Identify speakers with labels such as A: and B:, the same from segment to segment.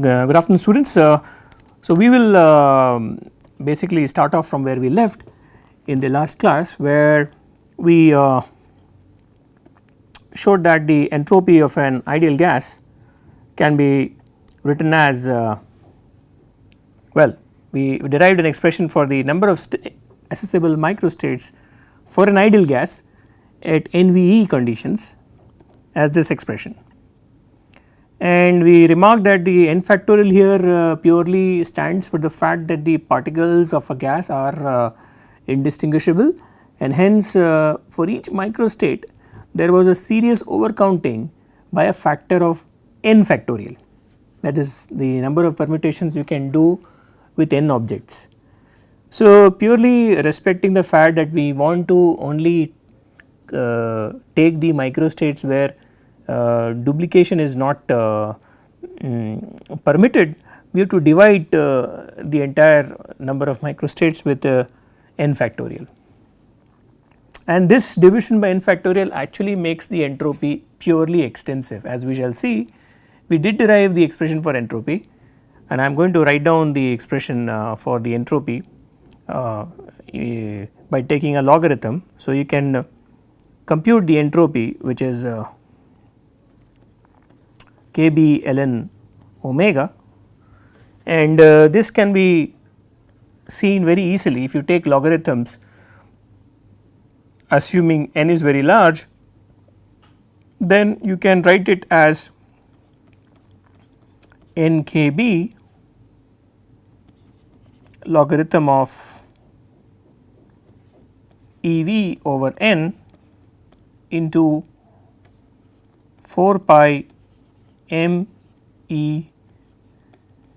A: Good afternoon, students. So, we will basically start off from where we left in the last class, where we showed that the entropy of an ideal gas can be written as well. We derived an expression for the number of accessible microstates for an ideal gas at NVE conditions as this expression. And we remarked that the n factorial here purely stands for the fact that the particles of a gas are indistinguishable, and hence for each microstate there was a serious overcounting by a factor of n factorial, that is the number of permutations you can do with n objects. So, purely respecting the fact that we want to only take the microstates where duplication is not permitted, we have to divide the entire number of microstates with n factorial, and this division by n factorial actually makes the entropy purely extensive. As we shall see, we did derive the expression for entropy, and I am going to write down the expression for the entropy by taking a logarithm. So, you can compute the entropy, which is kb ln omega, and this can be seen very easily if you take logarithms assuming n is very large. Then you can write it as n kb logarithm of EV over n into 4 pi m e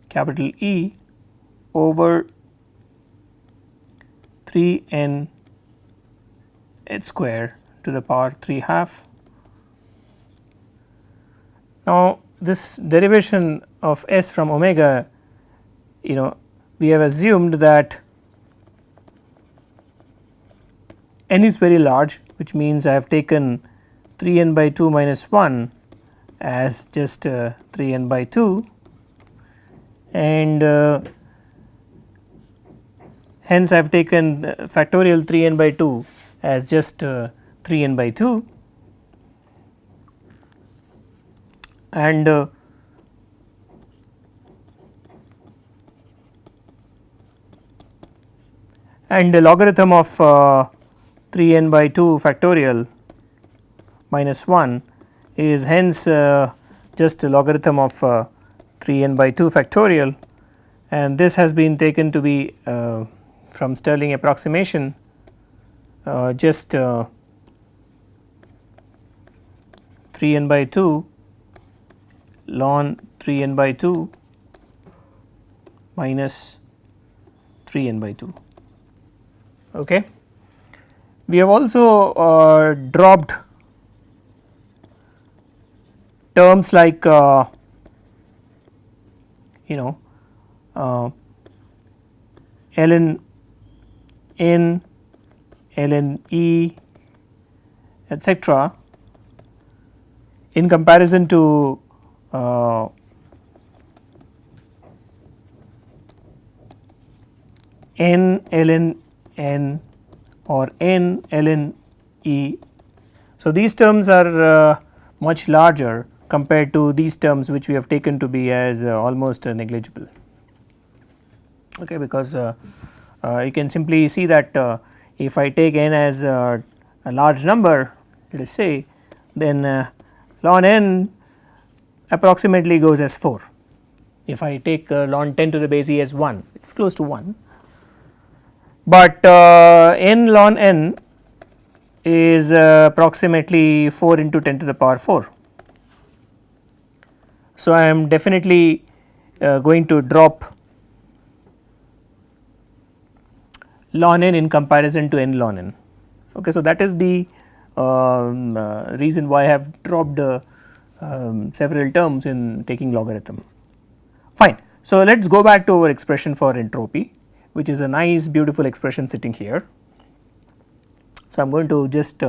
A: capital E over 3 n h square to the power 3 half. Now, this derivation of s from omega, we have assumed that n is very large, which means I have taken 3 n by 2 minus 1 as just 3 n by 2, and hence I have taken factorial 3 n by 2 as just 3 n by 2, and the logarithm of 3 n by 2 factorial minus 1 is hence just a logarithm of 3 n by 2 factorial, and this has been taken to be from Stirling approximation just 3 n by 2 ln 3 n by 2 minus 3 n by 2. Okay. We have also dropped terms like ln n, ln e, etc. in comparison to n ln n or n ln e. So, these terms are much larger compared to these terms which we have taken to be as almost negligible, okay, because you can simply see that if I take n as a large number, let us say, then ln n approximately goes as 4. If I take ln 10 to the base e as 1, it is close to 1, but n ln n is approximately 4 into 10 to the power 4. So, I am definitely going to drop ln n in comparison to n ln n. Okay, so, that is the reason why I have dropped several terms in taking logarithm. Fine. So, let us go back to our expression for entropy, which is a nice beautiful expression sitting here. So, I am going to just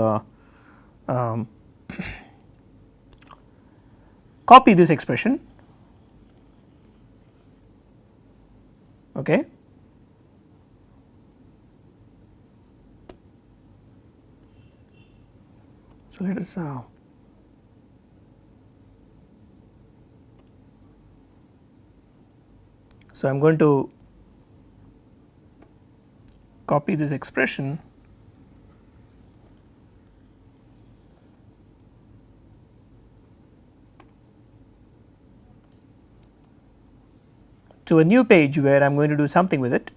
A: copy this expression Okay. So, let us so I am going to copy this expression to a new page where I am going to do something with it.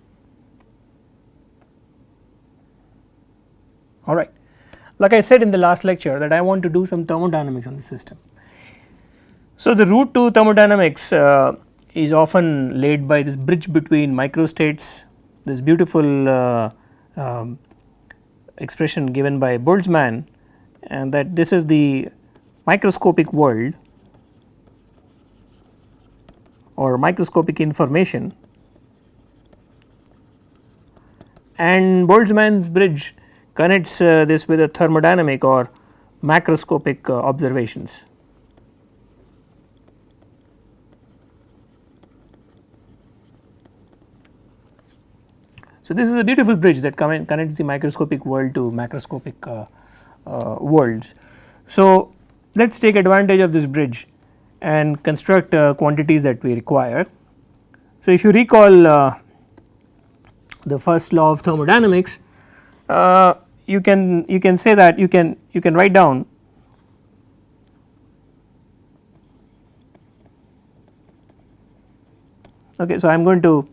A: All right. Like I said in the last lecture that I want to do some thermodynamics on the system. So, the route to thermodynamics is often laid by this bridge between microstates, this beautiful expression given by Boltzmann, and that this is the microscopic world or microscopic information, and Boltzmann's bridge connects this with a thermodynamic or macroscopic observations. So, this is a beautiful bridge that connects the microscopic world to macroscopic worlds. So, let us take advantage of this bridge and construct quantities that we require. So, if you recall the first law of thermodynamics, you can say that you can write down okay. So, I am going to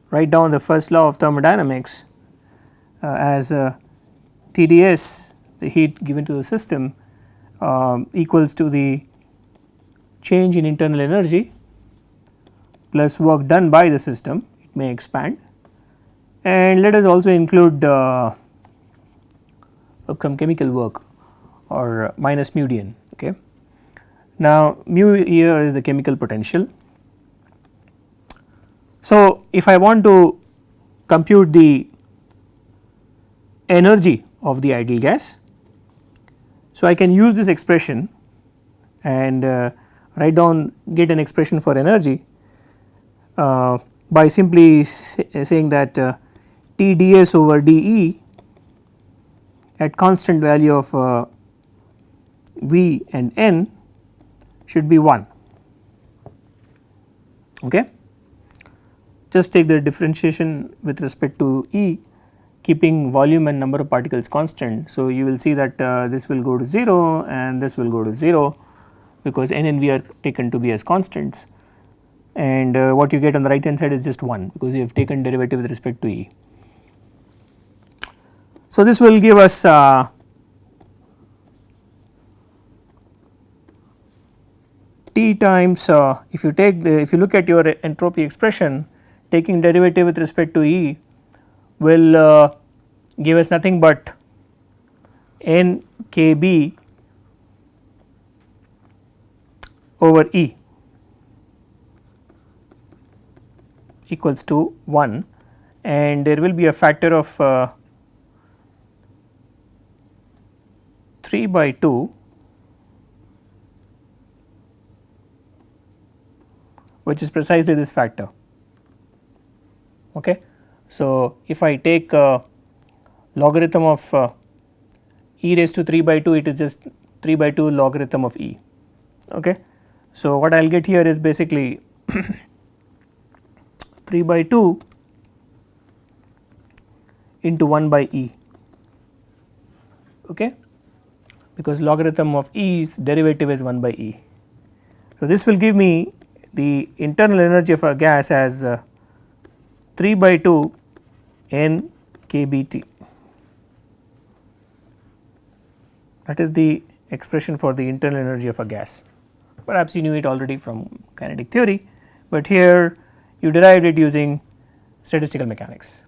A: write down the first law of thermodynamics as TdS, the heat given to the system, equals to the change in internal energy plus work done by the system. It may expand, and let us also include some chemical work or minus mu dn. Okay. Now, mu here is the chemical potential. So, if I want to compute the energy of the ideal gas, so I can use this expression and write down, get an expression for energy by simply saying that T ds over dE at constant value of V and N should be 1. Okay. Just take the differentiation with respect to E, keeping volume and number of particles constant. So, you will see that this will go to 0 and this will go to 0 because N and V are taken to be as constants, and what you get on the right hand side is just 1 because you have taken derivative with respect to E. So, this will give us T times if you look at your entropy expression, taking derivative with respect to E will give us nothing but N Kb over E equals to 1, and there will be a factor of 3 by 2 which is precisely this factor. Okay. So, if I take logarithm of e raised to 3 by 2, it is just 3 by 2 logarithm of e. Okay. So, what I will get here is basically 3 by 2 into 1 by e, okay, because logarithm of e's derivative is 1 by e. So, this will give me the internal energy of a gas as 3 by 2 N kBT. That is the expression for the internal energy of a gas. Perhaps you knew it already from kinetic theory, but here you derived it using statistical mechanics.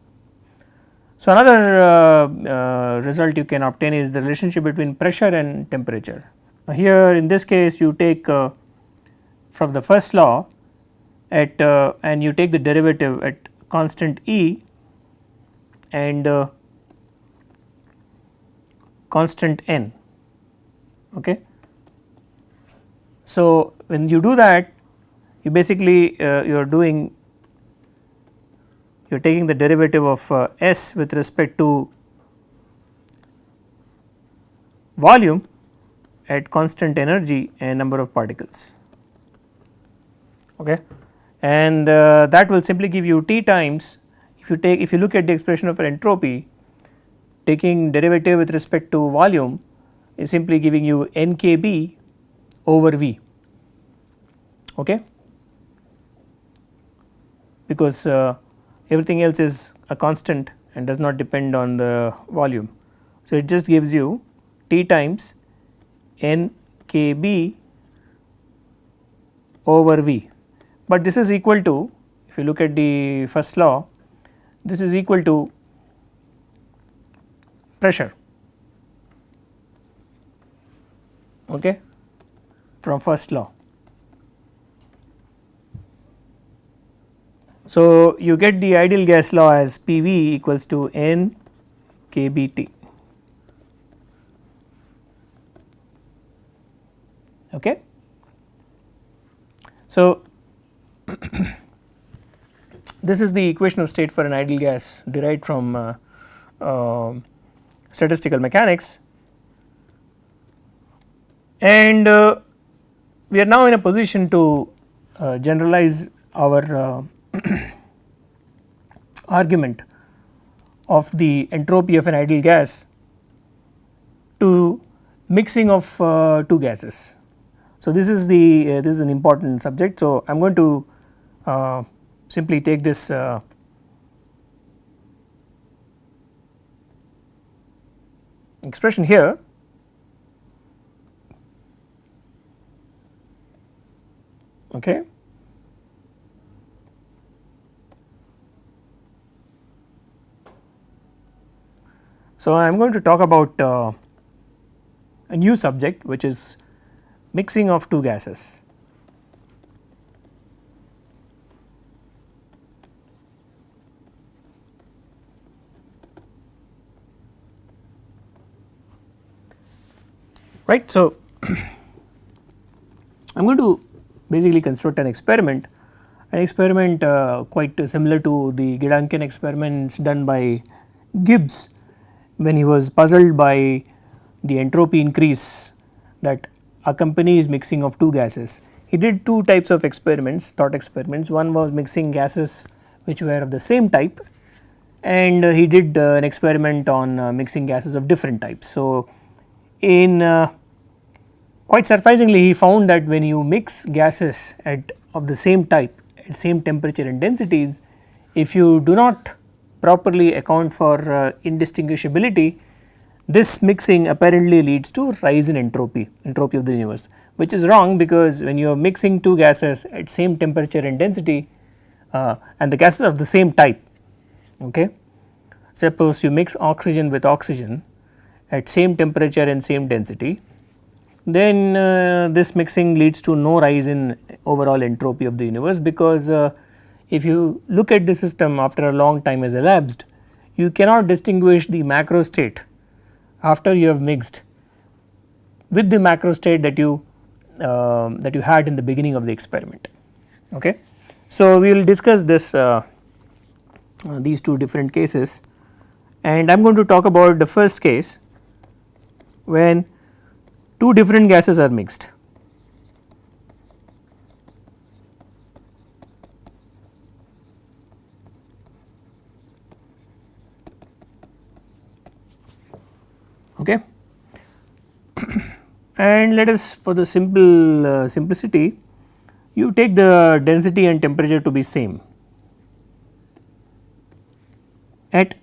A: So, another result you can obtain is the relationship between pressure and temperature. Now, here in this case you take from the first law at and you take the derivative at constant E and constant N. Okay. So, when you do that, you basically you are doing you are taking the derivative of S with respect to volume at constant energy and number of particles, okay. And that will simply give you T times, if you look at the expression of entropy, taking derivative with respect to volume is simply giving you NKB over V, okay, because everything else is a constant and does not depend on the volume. So, it just gives you T times NKB over V, but this is equal to, if you look at the first law, this is equal to pressure, okay, from first law. So, you get the ideal gas law as PV equals to N KBT, okay. So, this is the equation of state for an ideal gas derived from statistical mechanics, and we are now in a position to generalize our argument of the entropy of an ideal gas to mixing of two gases. So, this is the this is an important subject. So, I am going to simply take this expression here, okay. So, I am going to talk about a new subject, which is mixing of two gases. Right. So, I am going to basically construct an experiment quite similar to the Gedanken experiments done by Gibbs when he was puzzled by the entropy increase that accompanies mixing of two gases. He did two types of experiments, thought experiments. One was mixing gases which were of the same type, and he did an experiment on mixing gases of different types. So, in quite surprisingly, he found that when you mix gases of the same type at same temperature and densities, if you do not properly account for indistinguishability, this mixing apparently leads to rise in entropy of the universe, which is wrong, because when you are mixing two gases at same temperature and density and the gases of the same type, okay. Suppose you mix oxygen with oxygen at same temperature and same density, then this mixing leads to no rise in overall entropy of the universe, because if you look at the system after a long time has elapsed, you cannot distinguish the macro state after you have mixed with the macro state that you had in the beginning of the experiment, okay. So, we will discuss this these two different cases, and I am going to talk about the first case when two different gases are mixed. Okay. And let us, for the simplicity, you take the density and temperature to be same at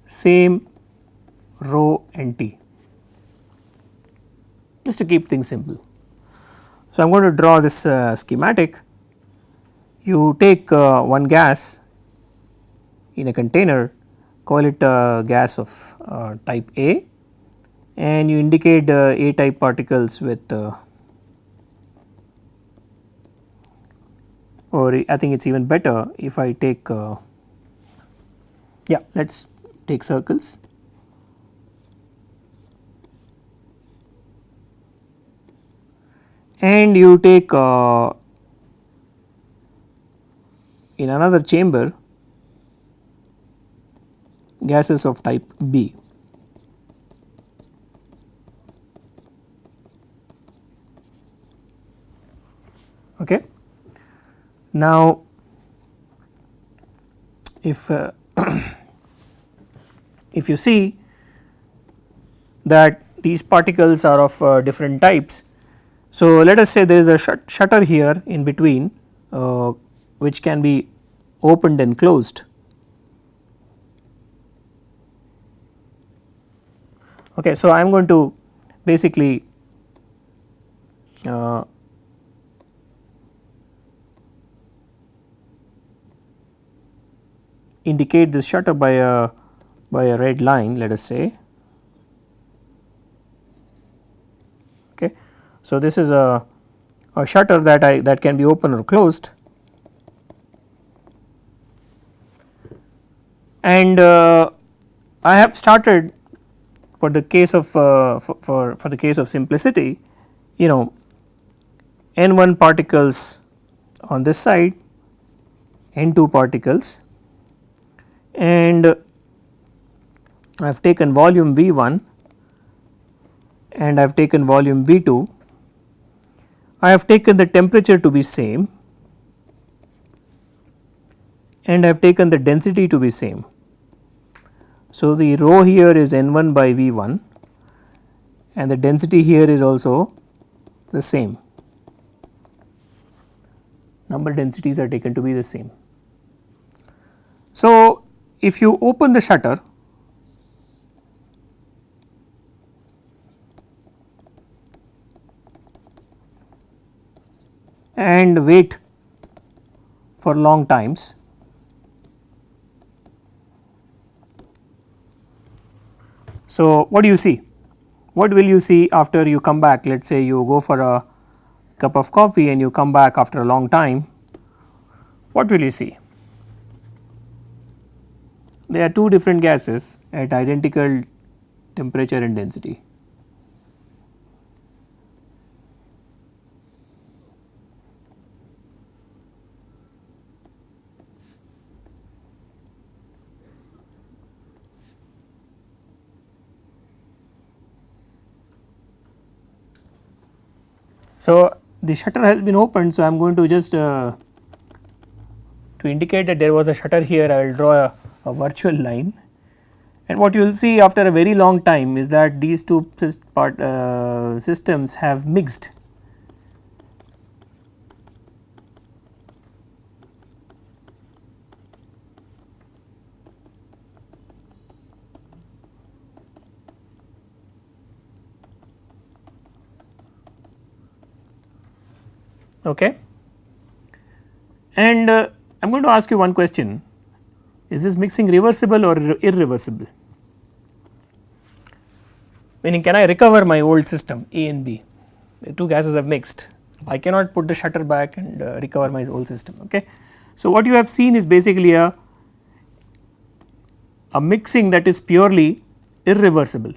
A: same rho and T, just to keep things simple. So, I am going to draw this schematic. You take one gas in a container, call it a gas of type A, and you indicate A type particles with or I think it is even better if I take let us take circles. And you take in another chamber gases of type B. Okay. Now, if if you see that these particles are of different types, so let us say there is a shutter here in between which can be opened and closed. Okay, so I am going to basically indicate this shutter by a red line, let us say. Okay, so this is a shutter that can be open or closed, and I have started for the case of for the case of simplicity, you know, n1 particles on this side, n2 particles, and I have taken volume V1 and I have taken volume V2. I have taken the temperature to be same and I have taken the density to be same. So, the rho here is N1 by V1 and the density here is also the same. Number densities are taken to be the same. So, if you open the shutter and wait for long times, so what do you see? What will you see after you come back? Let us say you go for a cup of coffee and you come back after a long time, what will you see? There are two different gases at identical temperature and density. So, the shutter has been opened. So, I am going to just to indicate that there was a shutter here, I will draw a virtual line, and what you will see after a very long time is that these two systems have mixed. Okay. And I am going to ask you one question, is this mixing reversible or irreversible? Meaning, can I recover my old system A and B? The two gases have mixed, I cannot put the shutter back and recover my old system. Okay. So, what you have seen is basically a mixing that is purely irreversible.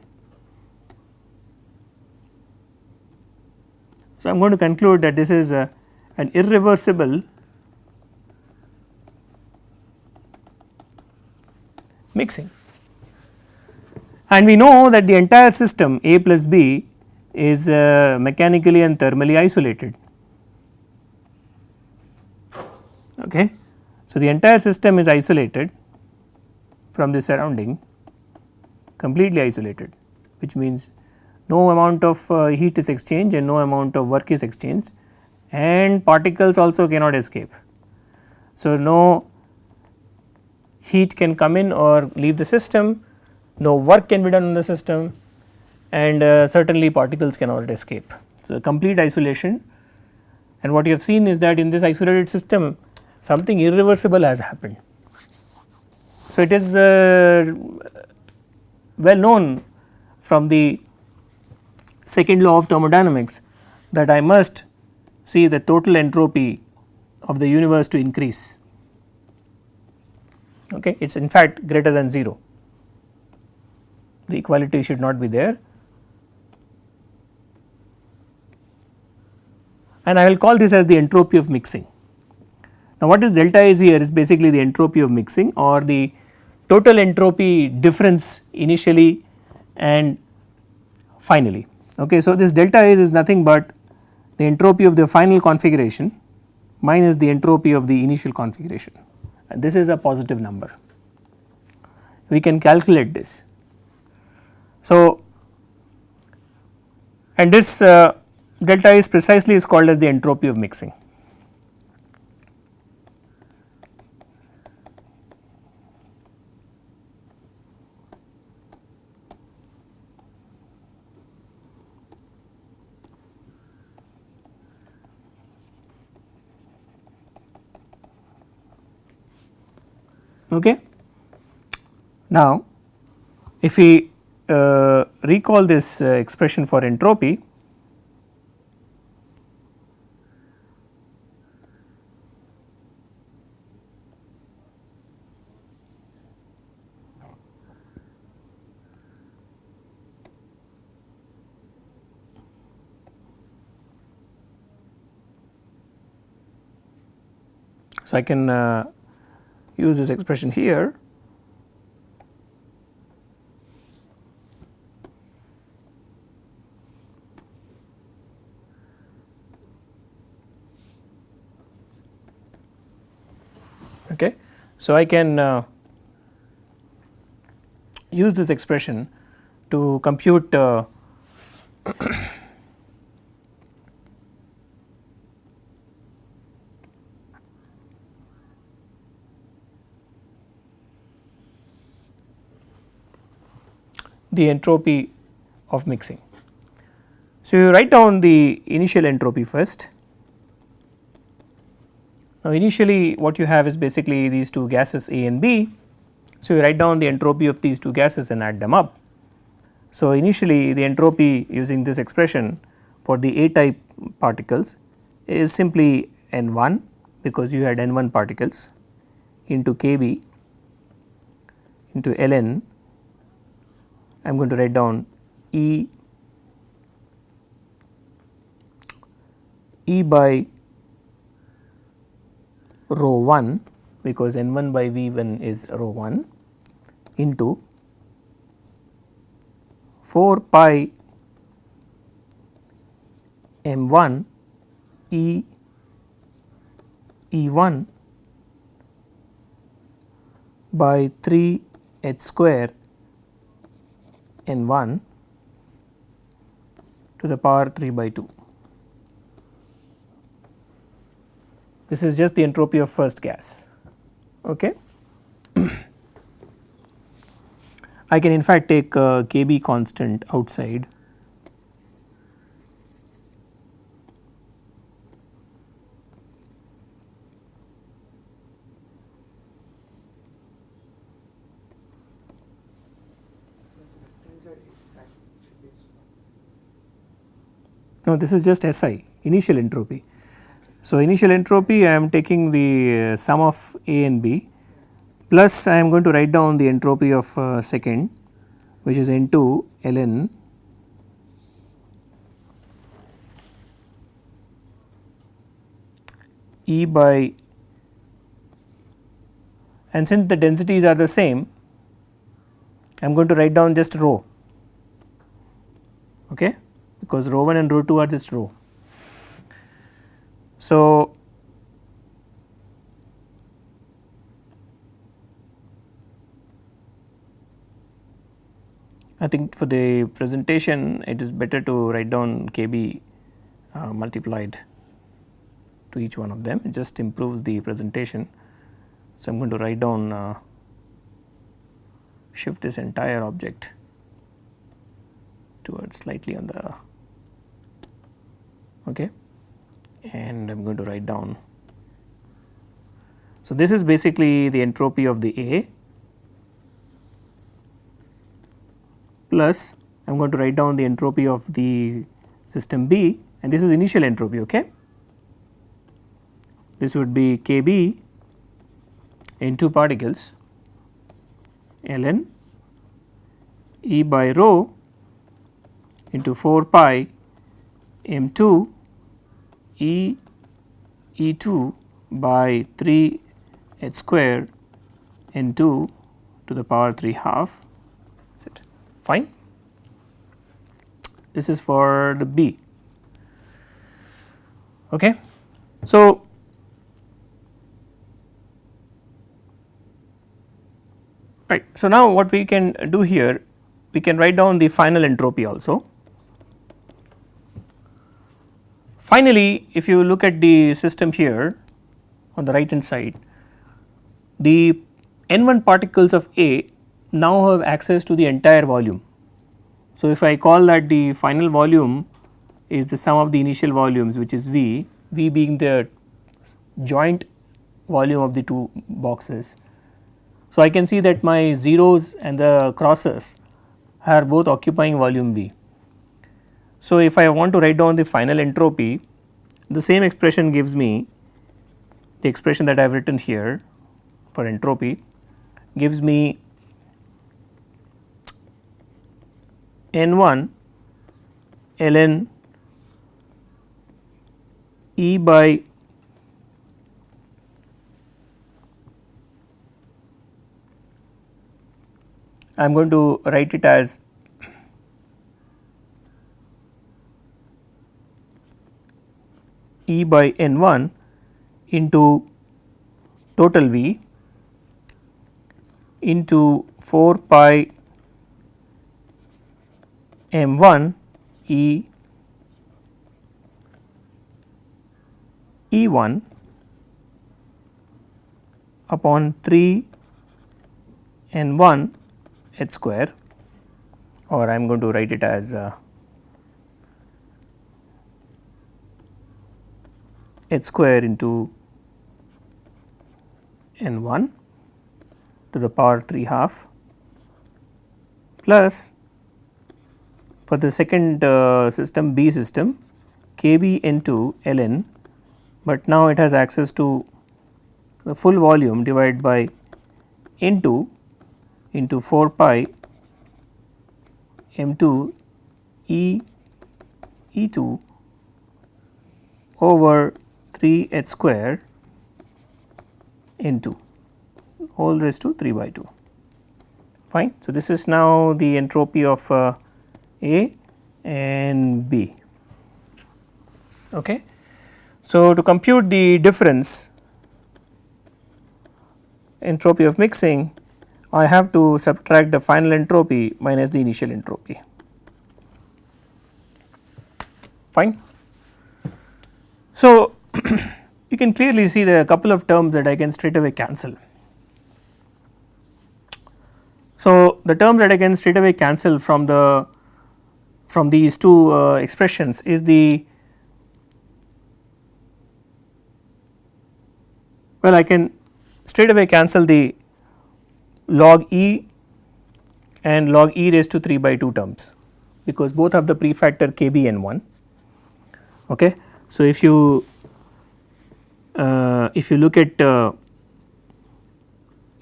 A: So, I am going to conclude that this is an irreversible mixing, and we know that the entire system A plus B is mechanically and thermally isolated. Okay. So, the entire system is isolated from the surrounding, completely isolated, which means no amount of heat is exchanged and no amount of work is exchanged, and particles also cannot escape. So, no heat can come in or leave the system, no work can be done on the system, and certainly particles cannot escape. So, complete isolation, and what you have seen is that in this isolated system something irreversible has happened. So, it is well known from the second law of thermodynamics that I must see the total entropy of the universe to increase. Okay. It is in fact greater than 0, the equality should not be there, and I will call this as the entropy of mixing. Now, what is delta is here is basically the entropy of mixing or the total entropy difference initially and finally. Okay. So, this delta is nothing but the entropy of the final configuration minus the entropy of the initial configuration, and this is a positive number. We can calculate this. So, and this delta is precisely is called as the entropy of mixing. Okay. Now, if we recall this expression for entropy, so I can use this expression here. Okay. So, I can use this expression to compute the entropy of mixing. So, you write down the initial entropy first. Now, initially what you have is basically these two gases A and B. So, you write down the entropy of these two gases and add them up. So, initially the entropy using this expression for the A type particles is simply N1, because you had N1 particles, into Kb into Ln. I am going to write down E by rho 1, because N1 by V1 is rho 1, into 4 pi M1 E1 by 3 H square N1 to the power 3 by 2. This is just the entropy of first gas. Okay. I can in fact take Kb constant outside. No, this is just SI, initial entropy. So, initial entropy I am taking the sum of A and B, plus I am going to write down the entropy of second, which is N2 ln E by, and since the densities are the same, I am going to write down just rho, okay, because rho 1 and rho 2 are just rho. So, I think for the presentation it is better to write down Kb multiplied to each one of them, it just improves the presentation. So, I am going to write down shift this entire object towards slightly on the, okay, and I am going to write down. So, this is basically the entropy of the A, plus I am going to write down the entropy of the system B, and this is initial entropy. Okay. This would be Kb into particles ln E by rho into 4 pi M2 E E2 by 3 h square n2 to the power 3 half. Is it fine? This is for the B. Okay. So, right. So, now what we can do here, we can write down the final entropy also. Finally, if you look at the system here on the right hand side, the n1 particles of A now have access to the entire volume. So, if I call that the final volume is the sum of the initial volumes, which is V, V being the joint volume of the two boxes. So, I can see that my zeros and the crosses are both occupying volume V. So, if I want to write down the final entropy, the same expression gives me the expression that I have written here for entropy, gives me N1 ln E by I am going to write it as E by N1 into total V into 4 pi M1 E E1 upon 3 N1 h square, or I am going to write it as h square into N1 to the power 3 half plus for the second system B system KB N2 ln, but now it has access to the full volume divided by N2 into 4 pi M2 E E2 over 3 h square N2 whole raised to 3 by 2. Fine. So, this is now the entropy of A and B. Okay. So, to compute the difference entropy of mixing, I have to subtract the final entropy minus the initial entropy. Fine. So, you can clearly see there are a couple of terms that I can straight away cancel. So, the term that I can straight away cancel from these two expressions is the, well, I can straight away cancel the log E and log E raised to 3 by 2 terms, because both have the prefactor KB and 1. Okay. So, if you look at the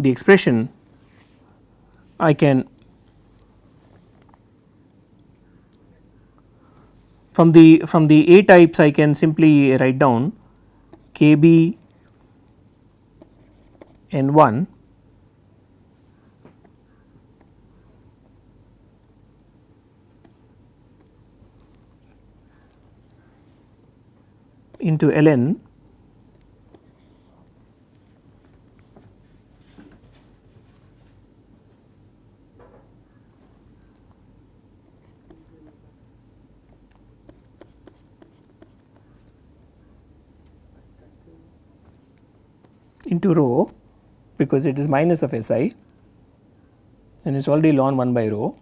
A: expression, I can from the A types I can simply write down KB N1 into ln into rho, because it is minus of Si and it is already ln 1 by rho,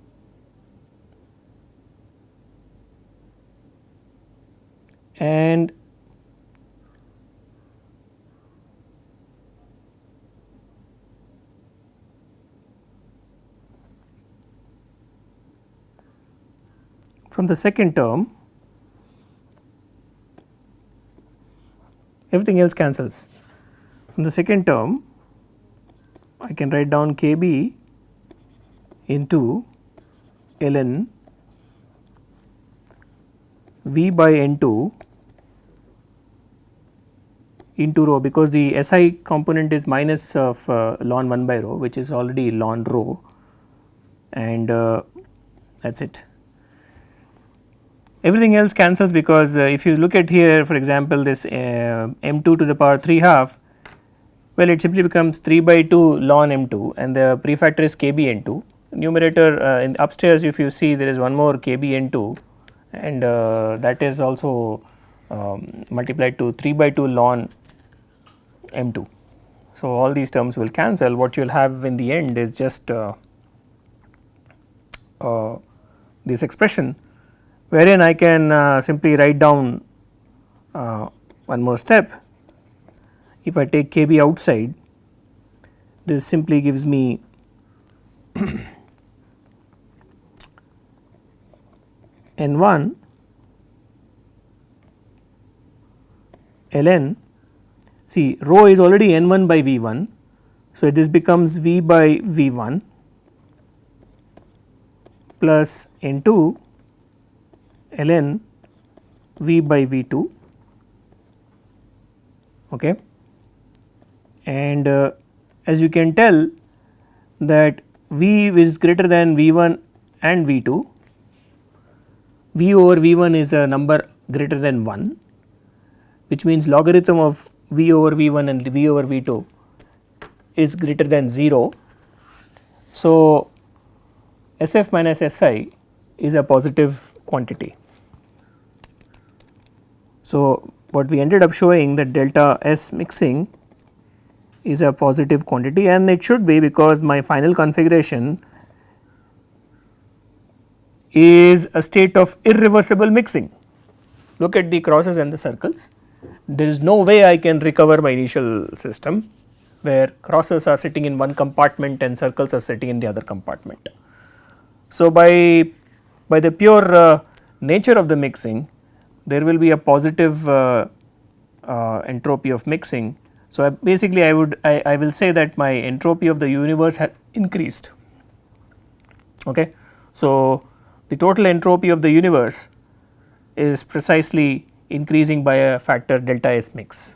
A: and from the second term everything else cancels. From the second term I can write down KB into ln V by N2 into rho, because the SI component is minus of ln 1 by rho, which is already ln rho, and that is it. Everything else cancels, because if you look at here, for example, this m2 to the power 3 half, well, it simply becomes 3 by 2 ln m2, and the prefactor is kbn2. Numerator in upstairs, if you see, there is one more kbn2, and that is also multiplied to 3 by 2 ln m2. So, all these terms will cancel. What you will have in the end is just this expression, wherein I can simply write down one more step. If I take kb outside, this simply gives me n1 ln, see, rho is already n1 by v1. So, this becomes v by v1 plus n2 ln v by v2, okay. And as you can tell that v is greater than v1 and v2, v over v1 is a number greater than 1, which means logarithm of v over v1 and v over v2 is greater than 0. So, SF minus SI is a positive quantity. So, what we ended up showing that delta S mixing is a positive quantity, and it should be, because my final configuration is a state of irreversible mixing. Look at the crosses and the circles. There is no way I can recover my initial system where crosses are sitting in one compartment and circles are sitting in the other compartment. So, by the pure nature of the mixing, there will be a positive entropy of mixing. So, basically I will say that my entropy of the universe has increased, okay. So, the total entropy of the universe is precisely increasing by a factor delta S mix,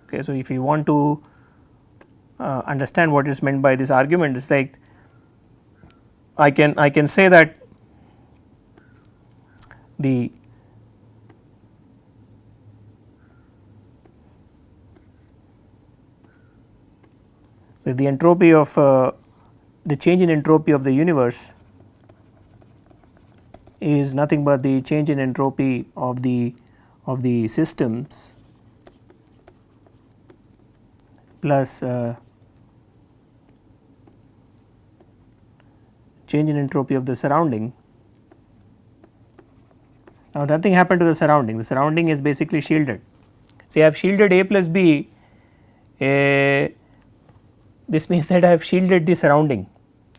A: okay. So, if you want to understand what is meant by this argument, it is like I can say that the entropy of the change in entropy of the universe is nothing but the change in entropy of the systems plus change in entropy of the surrounding. Now, nothing happened to the surrounding is basically shielded. See, I have shielded A plus B, this means that I have shielded the surrounding.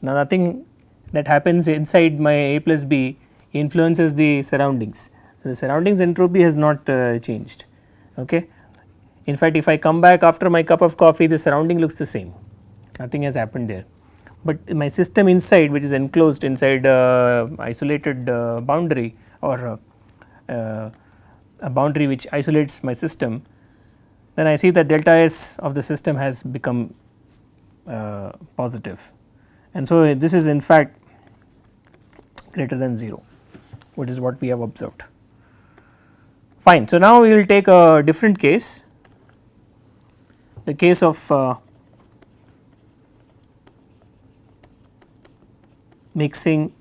A: Now, nothing that happens inside my A plus B influences the surroundings. The surroundings entropy has not changed, okay. In fact, if I come back after my cup of coffee, the surrounding looks the same, nothing has happened there. But my system inside, which is enclosed inside isolated boundary, or a boundary which isolates my system, then I see that delta S of the system has become positive, and so this is in fact greater than 0, which is what we have observed. Fine. So, now we will take a different case, the case of mixing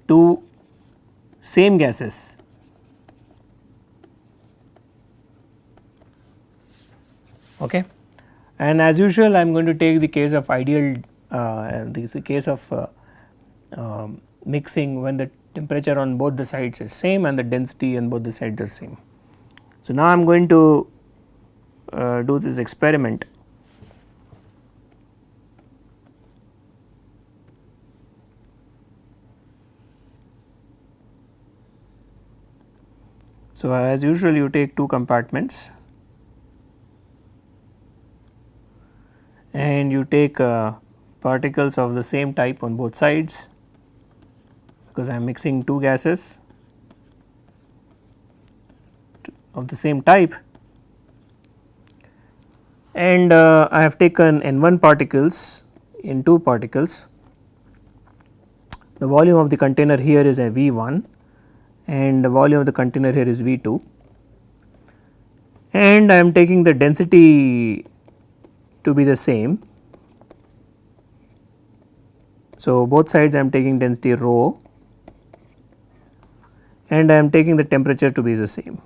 A: two same gases, okay. And as usual, I am going to take the case of ideal, this is the case of mixing when the temperature on both the sides is same and the density on both the sides are same. So, now I am going to do this experiment. So, as usual, you take two compartments and you take particles of the same type on both sides, because I am mixing two gases of the same type, and I have taken N1 particles, N2 particles. The volume of the container here is a V1 and the volume of the container here is V2, and I am taking the density to be the same. So, both sides I am taking density rho and I am taking the temperature to be the same.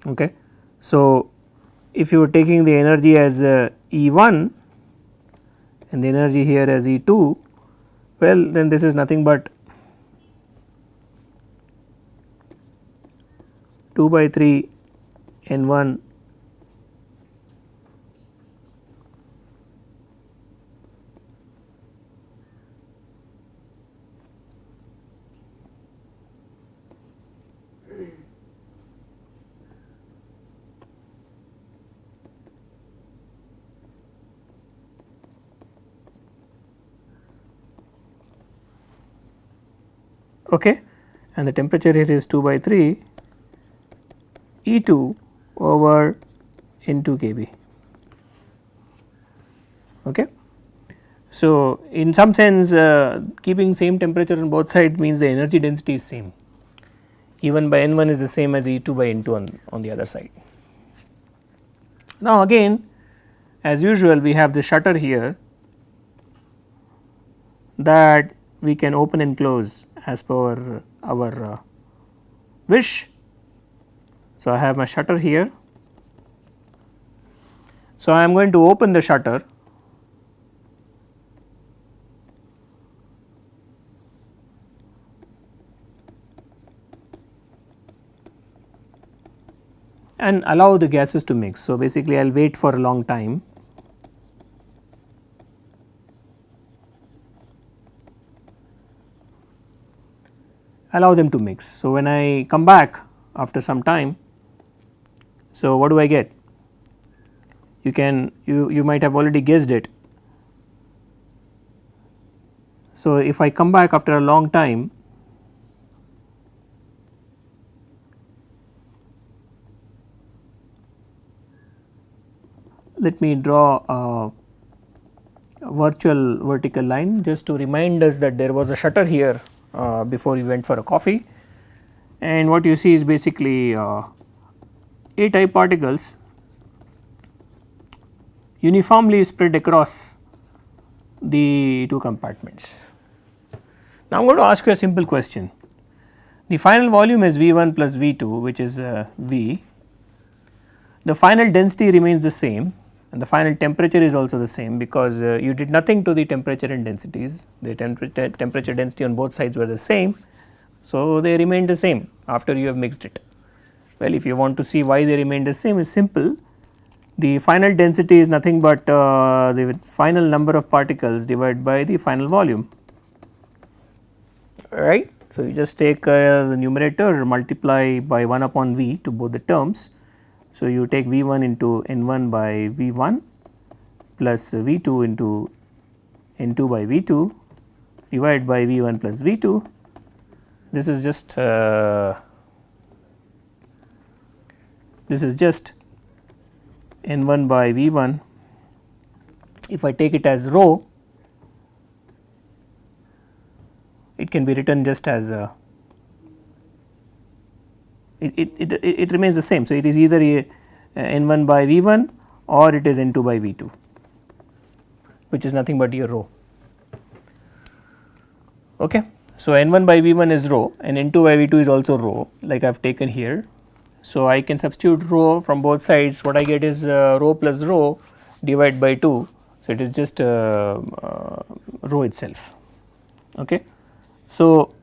A: Okay. So, if you are taking the energy as E1 and the energy here as E2, well then this is nothing but 2 by 3 N1 okay, and the temperature here is 2 by 3 E2 over N2 kb. Okay. So, in some sense keeping same temperature on both sides means the energy density is same, E1 by N1 is the same as E2 by N2 on the other side. Now, again as usual we have the shutter here that we can open and close as per our wish. So, I have my shutter here. So, I am going to open the shutter and allow the gases to mix. So, basically I will wait for a long time. Allow them to mix. So, when I come back after some time, so what do I get? You might have already guessed it. So, if I come back after a long time, let me draw a virtual vertical line just to remind us that there was a shutter here before we went for a coffee, and what you see is basically A type particles uniformly spread across the two compartments. Now, I am going to ask you a simple question. The final volume is V1 plus V2, which is V. The final density remains the same and the final temperature is also the same, because you did nothing to the temperature and densities. The temperature density on both sides were the same. So, they remained the same after you have mixed it. Well, if you want to see why they remain the same, is simple. The final density is nothing but the final number of particles divided by the final volume, right. So, you just take the numerator, multiply by 1 upon V to both the terms. So, you take V1 into N1 by V1 plus V2 into N2 by V2 divided by V1 plus V2. This is just N1 by V1. If I take it as rho, it can be written just as it remains the same. So, it is either N1 by V1 or it is N2 by V2, which is nothing but your rho. Okay. So, N1 by V1 is rho and N2 by V2 is also rho, like I have taken here. So, I can substitute rho from both sides. What I get is rho plus rho divided by 2. So, it is just rho itself. Okay. So,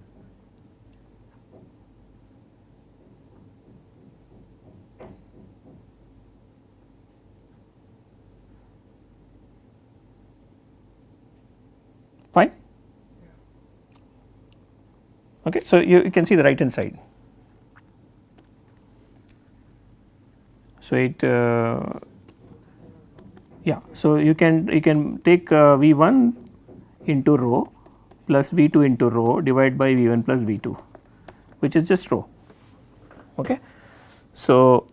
A: fine. Okay. So, you can see the right hand side. So, it yeah. So, you can take V1 into rho plus V2 into rho divided by V1 plus V2, which is just rho. Okay. So,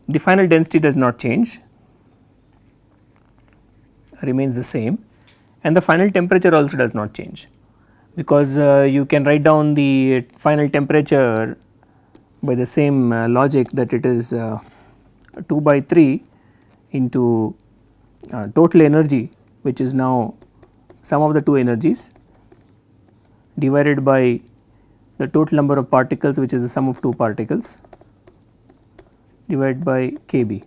A: the final density does not change, remains the same, and the final temperature also does not change, because you can write down the final temperature by the same logic that it is 2 by 3 into total energy, which is now sum of the two energies divided by the total number of particles, which is the sum of two particles, divided by Kb.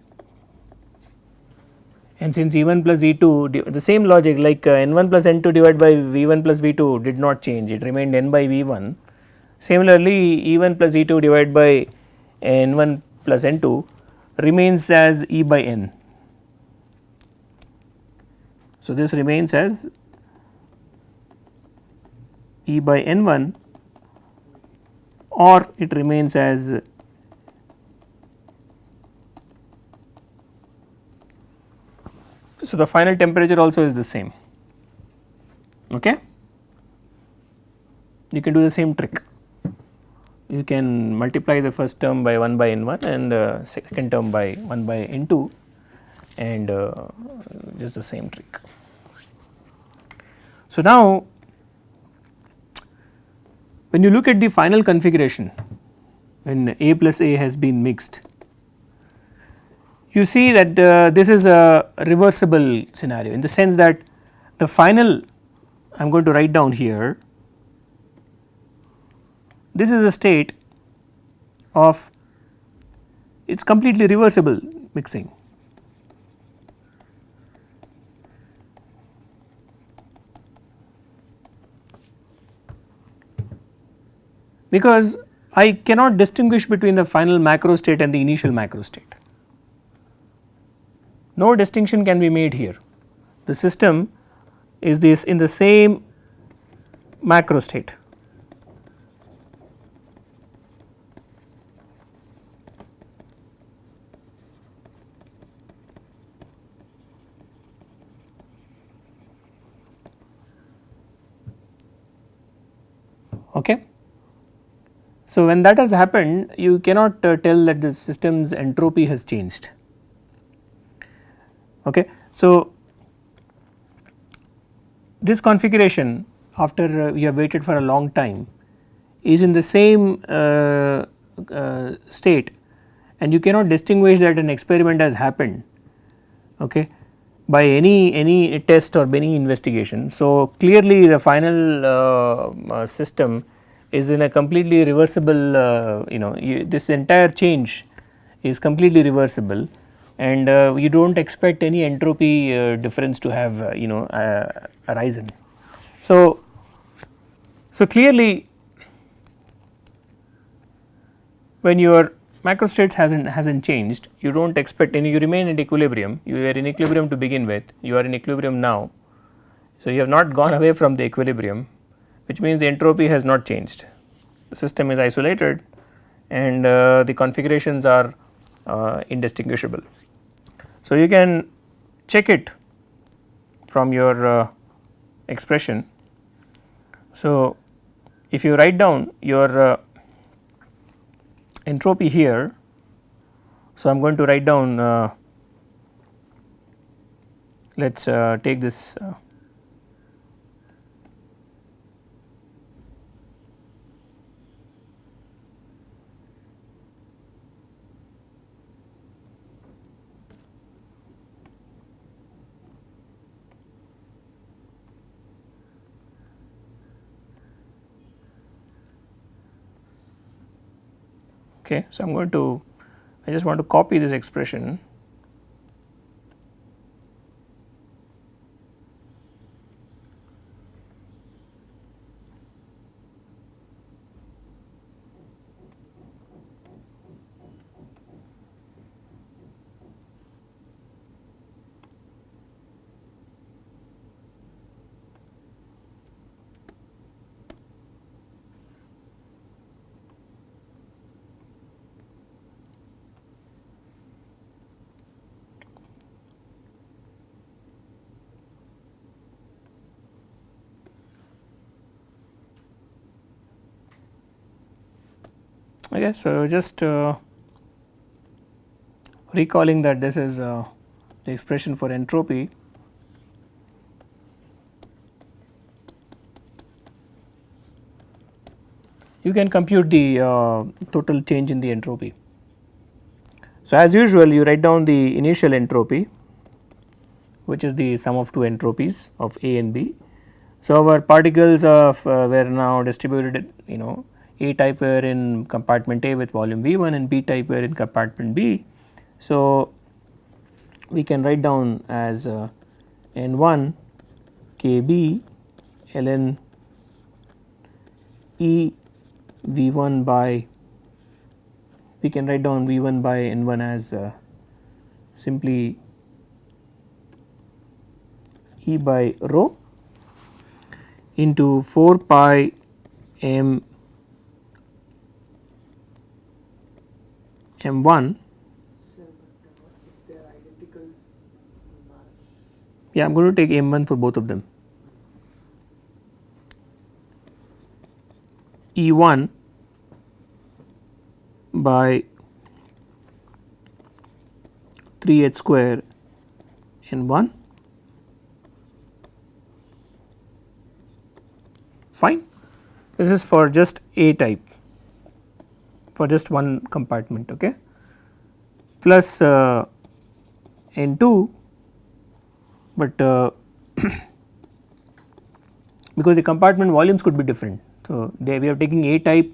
A: And since E1 plus E2, the same logic like N1 plus N2 divided by V1 plus V2 did not change, it remained N by V1. Similarly, E1 plus E2 divided by N1 plus N2 remains as E by N. So, this remains as E by N1, or it remains as so the final temperature also is the same. Okay, you can do the same trick. You can multiply the first term by 1 by N1 and the second term by 1 by N2, and just the same trick. So, now when you look at the final configuration, when A plus A has been mixed, you see that this is a reversible scenario, in the sense that the final, I am going to write down here, this is a state of, it is completely reversible mixing. Because I cannot distinguish between the final macro state and the initial macro state. No distinction can be made here. The system is this in the same macro state. Okay. So, when that has happened, you cannot tell that the system's entropy has changed. Okay. So, this configuration, after you have waited for a long time, is in the same state, and you cannot distinguish that an experiment has happened, okay, by any test or any investigation. So, clearly the final system is in a completely reversible, this entire change is completely reversible, and you do not expect any entropy difference to have arisen. So, clearly when your macro states hasn't changed, you do not expect any, you remain in equilibrium, you are in equilibrium to begin with, you are in equilibrium now. So, you have not gone away from the equilibrium, which means the entropy has not changed, the system is isolated, and the configurations are indistinguishable. So, you can check it from your expression. So, if you write down your entropy here, so I am going to write down, let us take this okay. So, I am going to, I just want to copy this expression. Okay. So, just recalling that this is the expression for entropy, you can compute the total change in the entropy. So, as usual you write down the initial entropy, which is the sum of two entropies of A and B. So, our particles of were now distributed, A type were in compartment A with volume V1 and B type were in compartment B. So, we can write down as N1 Kb ln E V1 by, we can write down V1 by N1 as simply E by rho into 4 pi m m1. Yeah, I am going to take m1 for both of them. E1 by 3h square n1. Fine. This is for just A type, for just one compartment, okay, plus N2, but because the compartment volumes could be different. So, we are taking A type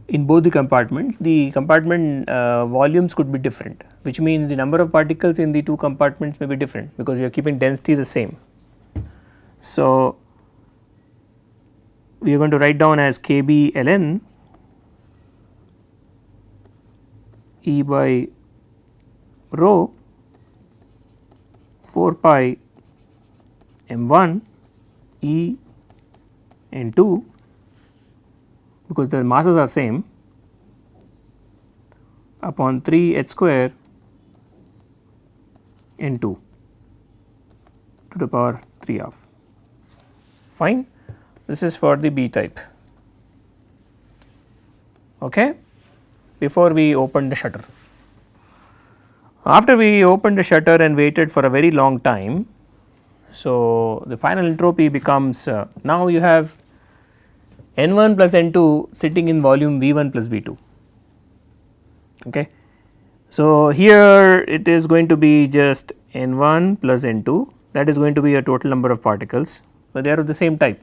A: in both the compartments, the compartment volumes could be different, which means the number of particles in the two compartments may be different because you are keeping density the same. So, we are going to write down as Kb ln E by rho 4 pi m1 E N2, because the masses are same, upon 3 h square N2 to the power 3 half. Fine. This is for the B type. Okay. Before we open the shutter. After we opened the shutter and waited for a very long time, so the final entropy becomes now you have N1 plus N2 sitting in volume V1 plus V2. Okay. So, here it is going to be just N1 plus N2, that is going to be a total number of particles, but they are of the same type,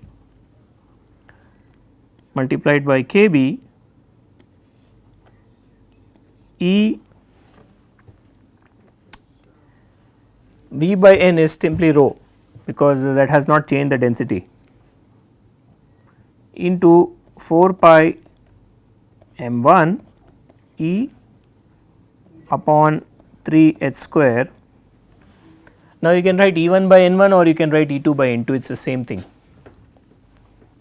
A: multiplied by Kb E V by N is simply rho, because that has not changed the density, into 4 pi m1 E upon 3 h square. Now, you can write E1 by N1 or you can write E2 by N2, it is the same thing.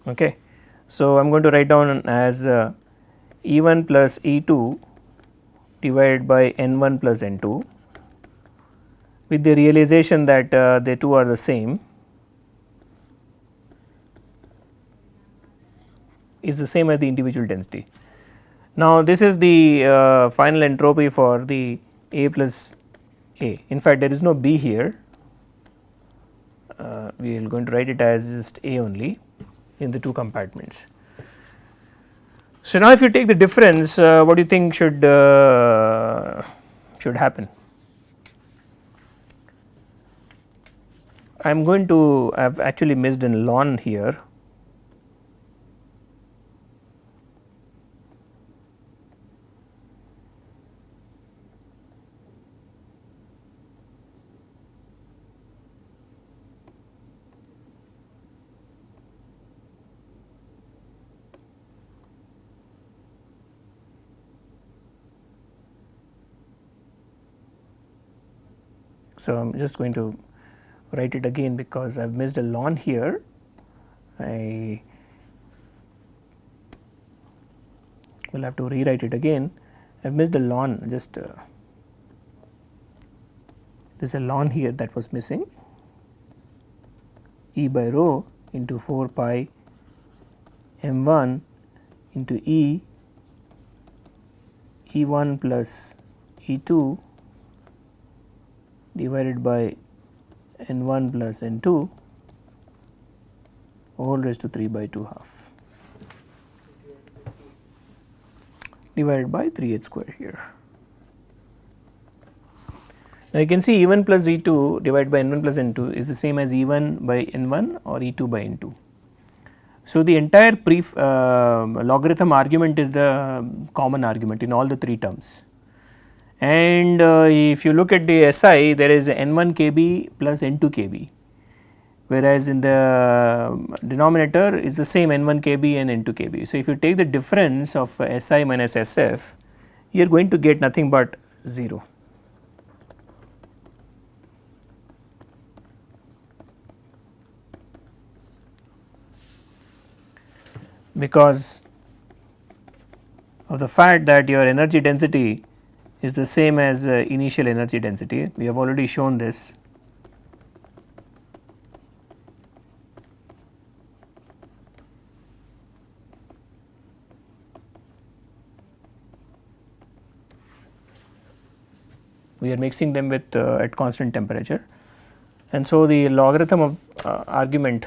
A: Okay. So, I am going to write down as E1 plus E2 divided by N1 plus N2, with the realization that the two are the same, is the same as the individual density. Now, this is the final entropy for the A plus A. In fact, there is no B here, we are going to write it as just A only in the two compartments. So, now if you take the difference, what do you think should happen? I am going to, I have actually missed an ln here. So, I am just going to write it again because I have missed a ln here. I will have to rewrite it again. I have missed a ln, just there is a ln here that was missing, E by rho into 4 pi m1 into E E1 plus E2 divided by N1 plus N2 whole raised to 3 by 2 half divided by 3h square here. Now, you can see E1 plus E2 divided by N1 plus N2 is the same as E1 by N1 or E2 by N2. So, the entire logarithm argument is the common argument in all the 3 terms, and if you look at the SI, there is N1 kb plus N2 kb, whereas in the denominator is the same N1 kb and N2 kb. So, if you take the difference of SI minus SF, you are going to get nothing but 0. Because of the fact that your energy density is the same as initial energy density. We have already shown this. We are mixing them with at constant temperature, and so the logarithm of argument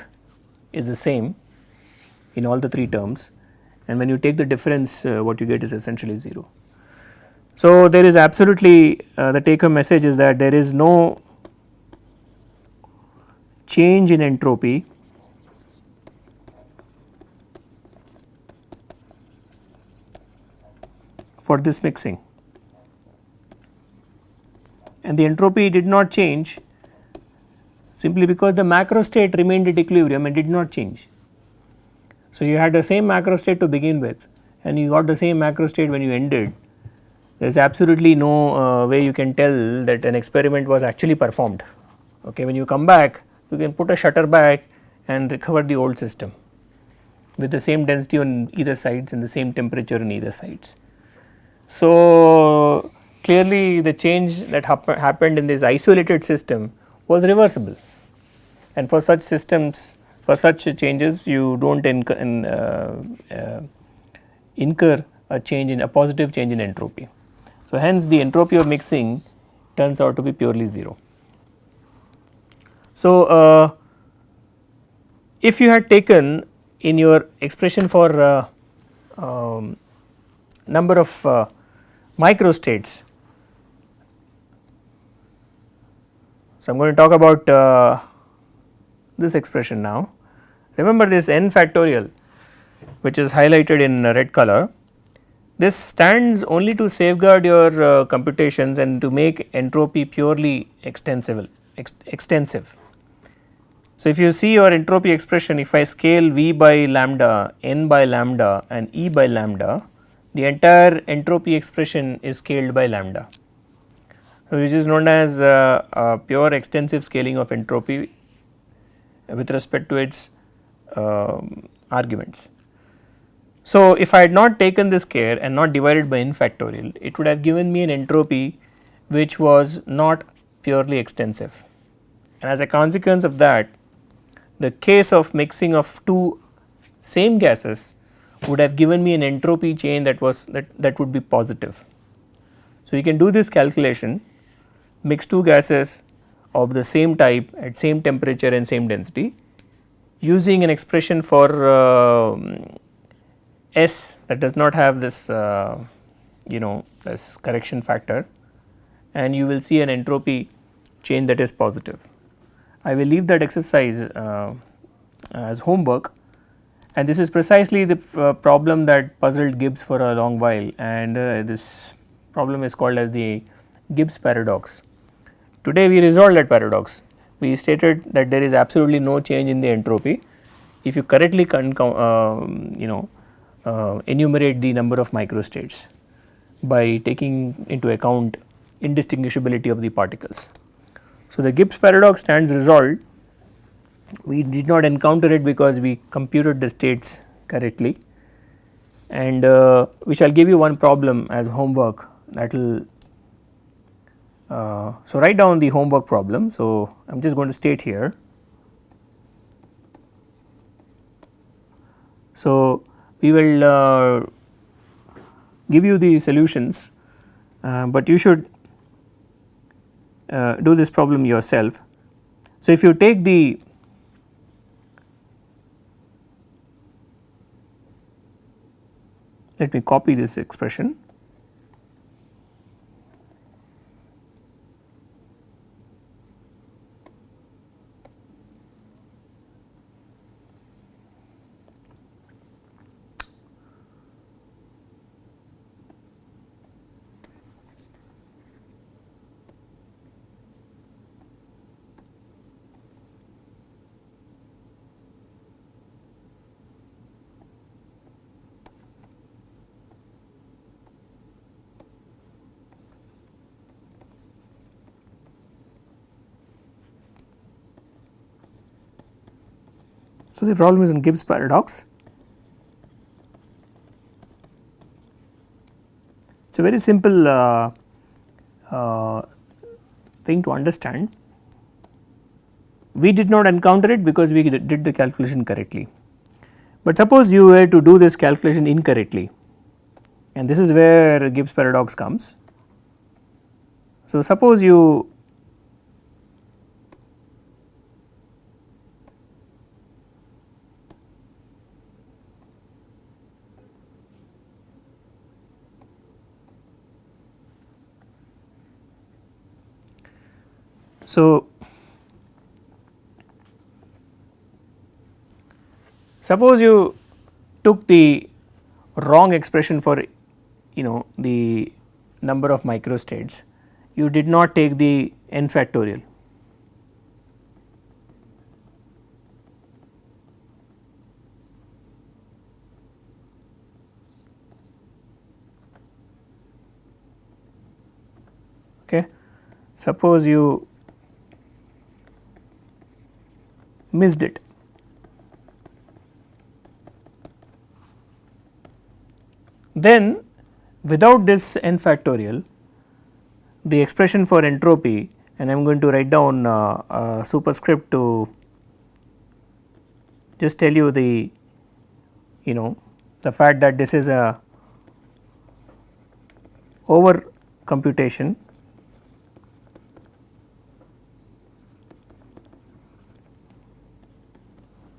A: is the same in all the 3 terms, and when you take the difference what you get is essentially 0. So, there is absolutely the take home message is that there is no change in entropy for this mixing, and the entropy did not change simply because the macro state remained at equilibrium and did not change. So, you had the same macro state to begin with and you got the same macro state when you ended. There is absolutely no way you can tell that an experiment was actually performed. Okay, when you come back, you can put a shutter back and recover the old system with the same density on either sides and the same temperature on either sides. So, clearly the change that happened in this isolated system was reversible, and for such systems, for such changes, you do not incur a change in a positive change in entropy. So, hence the entropy of mixing turns out to be purely 0. So, if you had taken in your expression for number of microstates, so I am going to talk about this expression now. Remember this n factorial which is highlighted in red color, this stands only to safeguard your computations and to make entropy purely extensive. So, if you see your entropy expression, if I scale V by lambda, N by lambda and E by lambda, the entire entropy expression is scaled by lambda, which is known as a pure extensive scaling of entropy with respect to its arguments. So, if I had not taken this care and not divided by n factorial, it would have given me an entropy which was not purely extensive, and as a consequence of that, the case of mixing of 2 same gases would have given me an entropy chain that would be positive. So, you can do this calculation, mix 2 gases of the same type at same temperature and same density using an expression for S that does not have this this correction factor, and you will see an entropy chain that is positive. I will leave that exercise as homework, and this is precisely the problem that puzzled Gibbs for a long while, and this problem is called as the Gibbs paradox. Today we resolved that paradox. We stated that there is absolutely no change in the entropy if you correctly enumerate the number of microstates by taking into account indistinguishability of the particles. So, the Gibbs paradox stands resolved. We did not encounter it because we computed the states correctly, and we shall give you one problem as homework that will so write down the homework problem. So, I am just going to state here. So, we will give you the solutions but you should do this problem yourself. So, if you take the let me copy this expression. So, the problem is in Gibbs paradox. It is a very simple thing to understand. We did not encounter it because we did the calculation correctly, but suppose you were to do this calculation incorrectly, and this is where Gibbs paradox comes. So, suppose you suppose you took the wrong expression for the number of microstates, you did not take the n factorial. Okay. Suppose you missed it, then without this n factorial, the expression for entropy, and I am going to write down a superscript to just tell you the the fact that this is a over computation.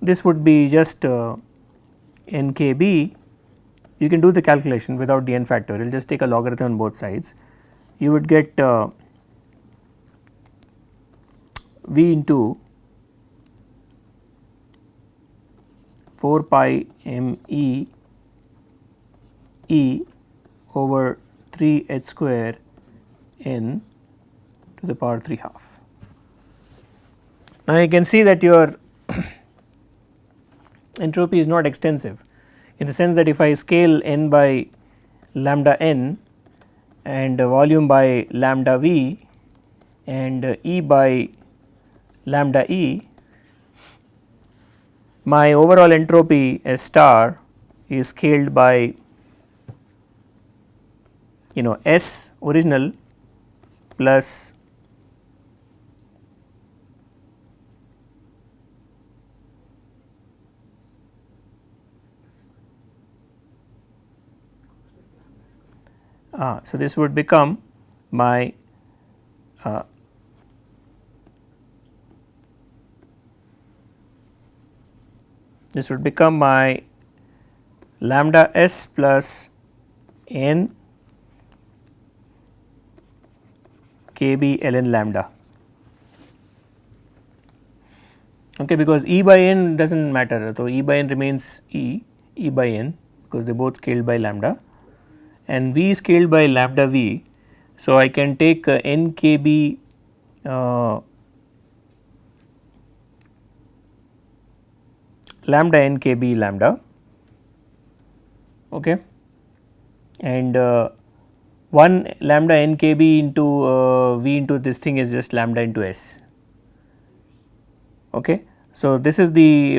A: This would be just nkb. You can do the calculation without the n factorial, just take a logarithm on both sides. You would get v into 4 pi m e over 3 h square n to the power 3 half. Now, you can see that your entropy is not extensive, in the sense that if I scale n by lambda n and volume by lambda v and E by lambda E, my overall entropy S star is scaled by S original plus so this would become my lambda S plus n kb ln lambda, okay, because E by n does not matter. So, E by n remains E by n because they both scaled by lambda, and V scaled by lambda V. So, I can take n kb lambda n kb lambda, okay, and 1 lambda n kb into V into this thing is just lambda into S. Okay. So, this is the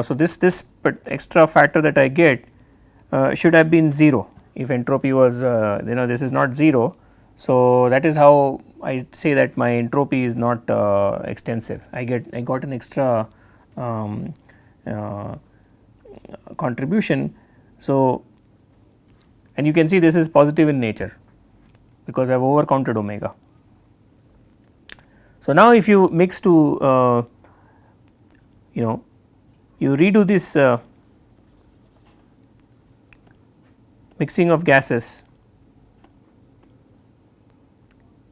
A: so this extra factor that I get should have been 0 if entropy was this is not 0. So, that is how I say that my entropy is not extensive. I got an extra contribution. So, and you can see this is positive in nature. because I have over counted omega. So, now if you mix to you redo this mixing of gases,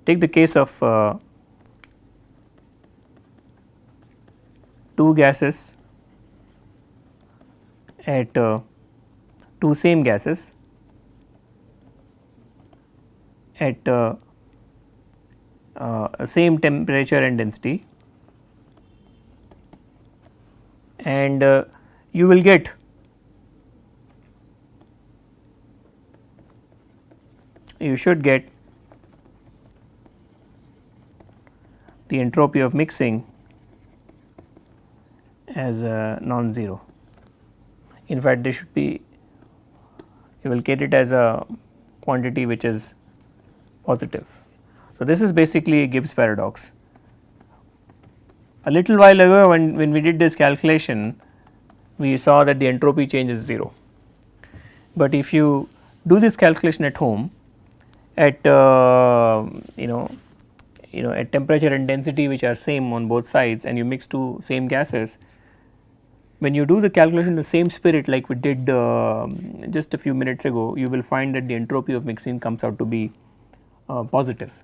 A: take the case of 2 gases at 2 same gases at same temperature and density, and you will get you should get the entropy of mixing as non-zero. In fact, they should be, you will get it as a quantity which is positive. So, this is basically a Gibbs paradox. A little while ago when we did this calculation, we saw that the entropy change is 0, but if you do this calculation at home at at temperature and density which are same on both sides, and you mix 2 same gases, when you do the calculation in the same spirit like we did just a few minutes ago, you will find that the entropy of mixing comes out to be positive,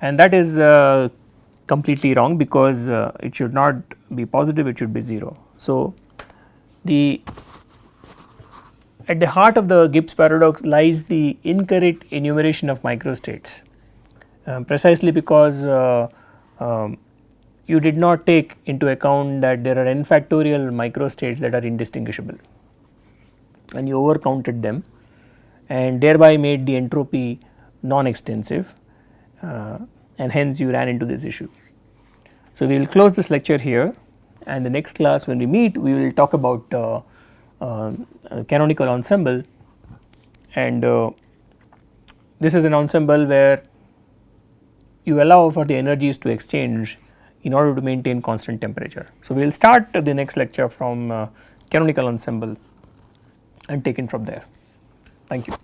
A: and that is completely wrong, because it should not be positive, it should be 0. So, at the heart of the Gibbs paradox lies the incorrect enumeration of microstates, precisely because you did not take into account that there are n factorial microstates that are indistinguishable, and you over counted them and thereby made the entropy non-extensive, and hence you ran into this issue. So, we will close this lecture here, and the next class when we meet we will talk about canonical ensemble, and this is an ensemble where you allow for the energies to exchange in order to maintain constant temperature. So, we will start the next lecture from canonical ensemble and take it from there. Thank you.